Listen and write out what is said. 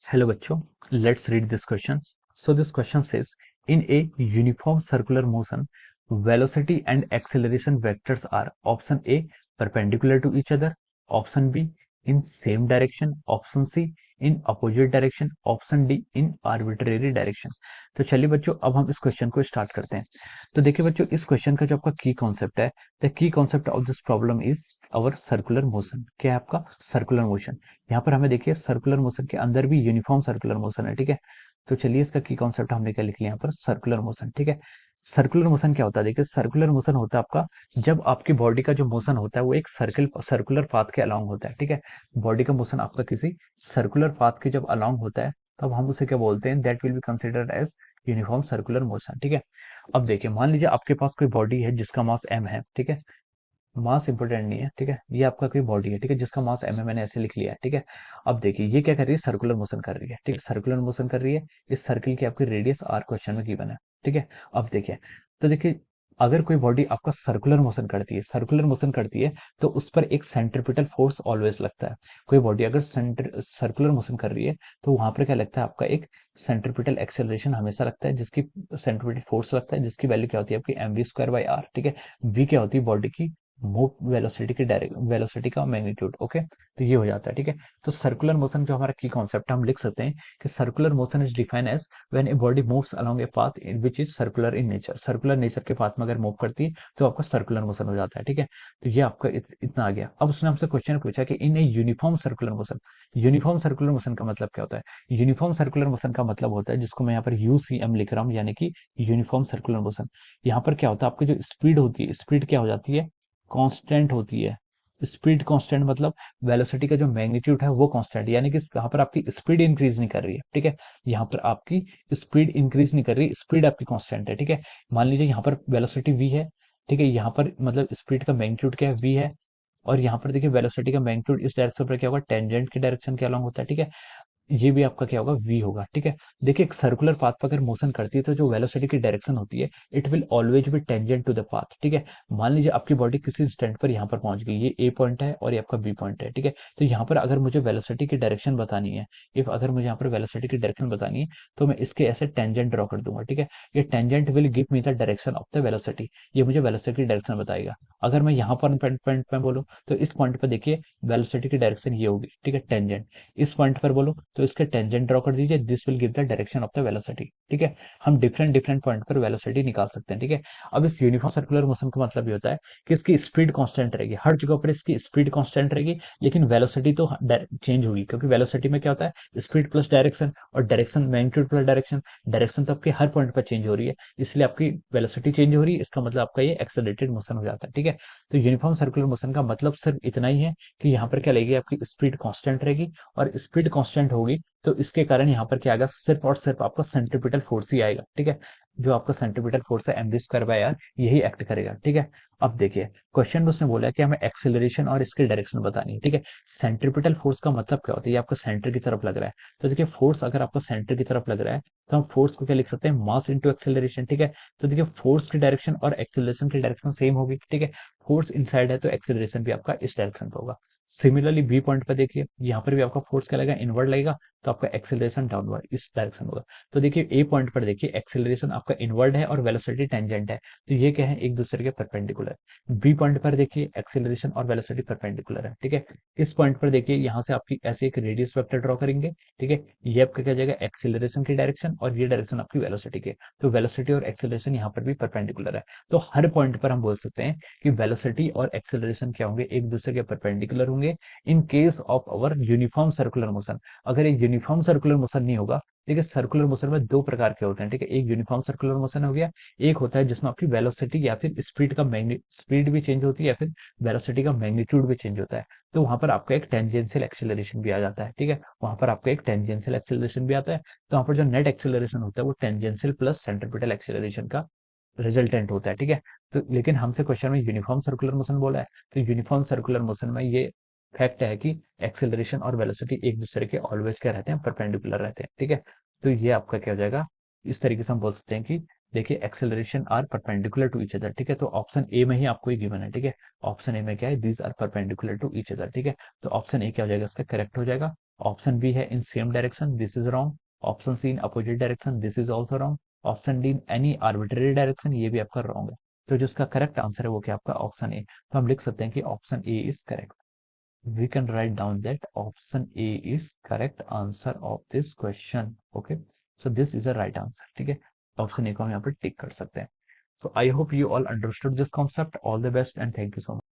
Hello bachcho, let's read this question. So this question says, in a uniform circular motion, velocity and acceleration vectors are option A perpendicular to each other, option B in same direction, option C in opposite direction, option D in arbitrary direction. तो चलिए बच्चों अब हम इस question को start करते हैं। तो देखिए बच्चों इस क्वेश्चन का जो आपका की कॉन्सेप्ट है, the key concept of this problem is our circular motion. क्या है आपका सर्कुलर मोशन। यहाँ पर हमें देखिए सर्कुलर मोशन के अंदर भी यूनिफॉर्म सर्कुलर मोशन है, ठीक है। तो चलिए इसका की कॉन्सेप्ट हमने क्या लिख लिया यहाँ पर सर्कुलर मोशन, ठीक है। सर्कुलर मोशन क्या होता है, देखिए सर्कुलर मोशन होता है आपका जब आपकी बॉडी का जो मोशन होता है वो एक सर्कुलर पाथ के अलोंग होता है, ठीक है। बॉडी का मोशन आपका किसी सर्कुलर पाथ के जब अलोंग होता है तब हम उसे क्या बोलते हैं, that will be considered as uniform circular motion, ठीक है। अब देखिए मान लीजिए आपके पास कोई बॉडी है जिसका मास m है, ठीक है। मास इंपॉर्टेंट नहीं है, ठीक है। ये आपका कोई बॉडी है, ठीक है, जिसका मास m है, मैंने ऐसे लिख लिया है, ठीक है। अब देखिए ये क्या कर रही है, सर्कुलर मोशन कर रही है, ठीक है, सर्कुलर मोशन कर रही है। इस सर्किल की आपकी रेडियस r क्वेश्चन में गिवन है, ठीक है। अब देखिए तो देखिए अगर कोई बॉडी आपका सर्कुलर मोशन करती है, सर्कुलर मोशन करती है तो उस पर एक सेंट्रिपिटल फोर्स ऑलवेज लगता है। कोई बॉडी अगर सर्कुलर मोशन कर रही है तो वहां पर क्या लगता है, आपका एक सेंट्रिपिटल एक्सेलरेशन हमेशा लगता है, जिसकी सेंट्रिपिटल फोर्स लगता है, जिसकी वैल्यू क्या होती है आपकी mv² r, ठीक है। v क्या होती है बॉडी की मूव वेलोसिटी की डायरेक्ट वेलोसिटी का मैग्नीट्यूड, ओके। तो ये हो जाता है, ठीक है। तो सर्कुलर मोशन जो हमारा की कॉन्सेप्ट है हम लिख सकते हैं कि circular motion is defined as when a body moves along a path which is circular in nature. Circular nature के पाथ में अगर मूव करती है तो आपका सर्कुलर मोशन हो जाता है, ठीक है। तो ये आपका इतना आ गया। अब उसने हमसे क्वेश्चन पूछा कि in a uniform circular motion, uniform circular motion का मतलब क्या होता है। यूनिफॉर्म सर्कुलर मोशन का मतलब होता है जिसको मैं यहाँ पर यूसीएम लिख रहा हूँ, यानी कि यूनिफॉर्म सर्कुलर मोशन। यहाँ पर क्या होता है, आपकी जो स्पीड होती है, स्पीड क्या हो जाती है, कांस्टेंट होती है। स्पीड कांस्टेंट मतलब वेलोसिटी का जो मैग्नीट्यूड है वो कांस्टेंट, यानी कि यहाँ पर आपकी स्पीड इंक्रीज नहीं कर रही है, ठीक है। यहाँ पर आपकी स्पीड इंक्रीज नहीं कर रही, स्पीड आपकी कांस्टेंट है, ठीक है। मान लीजिए यहाँ पर वेलोसिटी v है, ठीक है। यहाँ पर मतलब स्पीड का मैग्नीट्यूड क्या है, v है। और यहाँ पर देखिए वेलोसिटी का मैग्नीट्यूड इस डायरेक्शन पर क्या होगा, टेंजेंट की डायरेक्शन के अलॉन्ग होता है, ठीक है। ये भी आपका क्या होगा, v होगा, ठीक है। देखिए एक सर्कुलर पाथ पर अगर मोशन करती है तो जो वेलोसिटी की डायरेक्शन होती है it will always be tangent to the path, ठीक है। मान लीजिए आपकी बॉडी किसी इंस्टेंट पर यहाँ पर पहुंच गई, ये ए पॉइंट है और ये आपका बी पॉइंट है, ठीक है। तो यहाँ पर अगर मुझे वेलोसिटी की डायरेक्शन बतानी है, इफ अगर मुझे यहाँ पर वेलोसिटी की डायरेक्शन बतानी है तो मैं इसके ऐसे टेंजेंट ड्रॉ कर दूंगा, ठीक है। ये tangent will give me the direction of the velocity, ये मुझे वेलोसिटी की डायरेक्शन बताएगा। अगर मैं यहाँ पर पॉइंट पे बोलूँ तो इस पॉइंट पर देखिए वेलोसिटी की डायरेक्शन ये होगी, ठीक है, टेंजेंट। इस पॉइंट पर बोलो तो इसके टेंजेंट ड्रॉ कर दीजिए, this will give the direction of the velocity, ठीक है। हम डिफरेंट डिफरेंट पॉइंट पर वेलोसिटी निकाल सकते हैं, ठीक है। अब इस यूनिफॉर्म सर्कुलर मोशन का मतलब ये होता है कि इसकी स्पीड कांस्टेंट रहेगी, हर जगह पर इसकी स्पीड कांस्टेंट रहेगी, लेकिन वेलोसिटी तो चेंज होगी, क्योंकि वेलोसिटी में क्या होता है, स्पीड प्लस डायरेक्शन, और direction magnitude plus direction. Direction तो आपकी हर पॉइंट पर चेंज हो रही है, इसलिए आपकी वेलोसिटी चेंज हो रही है, इसका मतलब आपका ये एक्सेलरेटेड मोशन हो जाता है, ठीक है। तो यूनिफॉर्म सर्कुलर मोशन का मतलब सिर्फ इतना ही है कि यहाँ पर क्या लगेगी, आपकी स्पीड कांस्टेंट रहेगी, और स्पीड कांस्टेंट होगी तो इसके कारण यहाँ पर क्या आएगा, सिर्फ और सिर्फ आपका सेंट्रीपिटल फोर्स ही आएगा, ठीक है। जो आपका सेंट्रीपिटल फोर्स है mv²r, यही एक्ट करेगा, ठीक है। अब देखिए क्वेश्चन में उसने बोला है कि हमें एक्सेलरेशन और इसकी डायरेक्शन बतानी है, ठीक है। सेंट्रीपिटल फोर्स का मतलब क्या होता है, ये आपका सेंटर की तरफ लग रहा है। तो देखिए फोर्स अगर आपका सेंटर की तरफ लग रहा है तो हम फोर्स को क्या लिख सकते हैं, मास इंटू एक्सेलरेशन, ठीक है। तो देखिए फोर्स की डायरेक्शन और एक्सेलरेशन की डायरेक्शन सेम होगी, ठीक है। फोर्स इनसाइड है तो एक्सेलरेशन भी आपका इस डायरेक्शन पे होगा। सिमिलरली बी पॉइंट पर देखिए यहाँ पर भी आपका फोर्स क्या लगेगा, इनवर्ड लगेगा, तो आपका एक्सेलरेशन डाउनवर्ड इस डायरेक्शन होगा। तो देखिए ए पॉइंट पर देखिए एक्सेलरेशन आपका इनवर्ड है और वेलोसिटी टेंजेंट है, तो ये क्या है, एक दूसरे के परपेंडिकुलर। बी पॉइंट पर देखिए एक्सेलरेशन और वेलोसिटी परपेंडिकुलर है, ठीक है। इस पॉइंट पर देखिए यहाँ से आपकी ऐसे एक रेडियस वेक्टर ड्रॉ करेंगे, ठीक है। ये आपका क्या जाएगा, एक्सेलरेशन की डायरेक्शन, और ये डायरेक्शन आपकी वेलोसिटी के। तो वेलोसिटी और एक्सेलरेशन यहाँ पर भी परपेंडिकुलर है। तो हर पॉइंट पर हम बोल सकते हैं कि वेलोसिटी और एक्सेलरेशन क्या होंगे, एक दूसरे के परपेंडिकुलर होंगे in case of our uniform circular motion. अगर एक यूनिफॉर्म सर्कुलर मोशन नहीं होगा, देखिए सर्कुलर मोशन में दो प्रकार के होते हैं, ठीक है। एक यूनिफॉर्म सर्कुलर मोशन हो गया, एक होता है जिसमें आपकी वेलोसिटी या फिर स्पीड भी चेंज होती है, या फिर वेलोसिटी का मैग्नीट्यूड भी चेंज होता है। तो वहां पर आपका एक टेंजेंशियल एक्सेलरेशन भी आ जाता है, ठीक है। वहां पर आपका एक टेंजेंशियल एक्सेलरेशन भी आता है। तो वहां पर जो नेट एक्सेलरेशन होता है वो टेंजेंशियल प्लस सेंट्रीपिटल एक्सेलरेशन का रिजल्टेंट होता है, ठीक है। तो लेकिन हमसे क्वेश्चन में यूनिफॉर्म सर्कुलर मोशन बोला है, तो यूनिफॉर्म सर्कुलर मोशन में ये फैक्ट है कि एक्सेलरेशन और वेलोसिटी एक दूसरे के ऑलवेज क्या रहते हैं, परपेंडिकुलर रहते हैं, ठीक है। तो ये आपका क्या हो जाएगा, इस तरीके से हम बोल सकते हैं कि देखिए acceleration are perpendicular to each other, ठीक है, तो ऑप्शन ए में ही आपको ये गिवन है, ठीक है, ऑप्शन ए में क्या है, these are perpendicular to each other, ठीक है, तो ऑप्शन ए क्या हो जाएगा, इसका करेक्ट हो जाएगा। ऑप्शन बी है in same direction, this is wrong. Option C in opposite direction, this is also wrong. Option D in any arbitrary direction, ये भी आपका रॉन्ग है। तो जो इसका करेक्ट आंसर है वो क्या आपका ऑप्शन ए, तो हम लिख सकते हैं कि option A is correct. We can write down that option A is correct answer of this question. Okay, so this is a right answer, ठीक है, ऑप्शन ए को हम यहाँ पर टिक कर सकते हैं। So I hope you all understood this concept. All the best and thank you so much.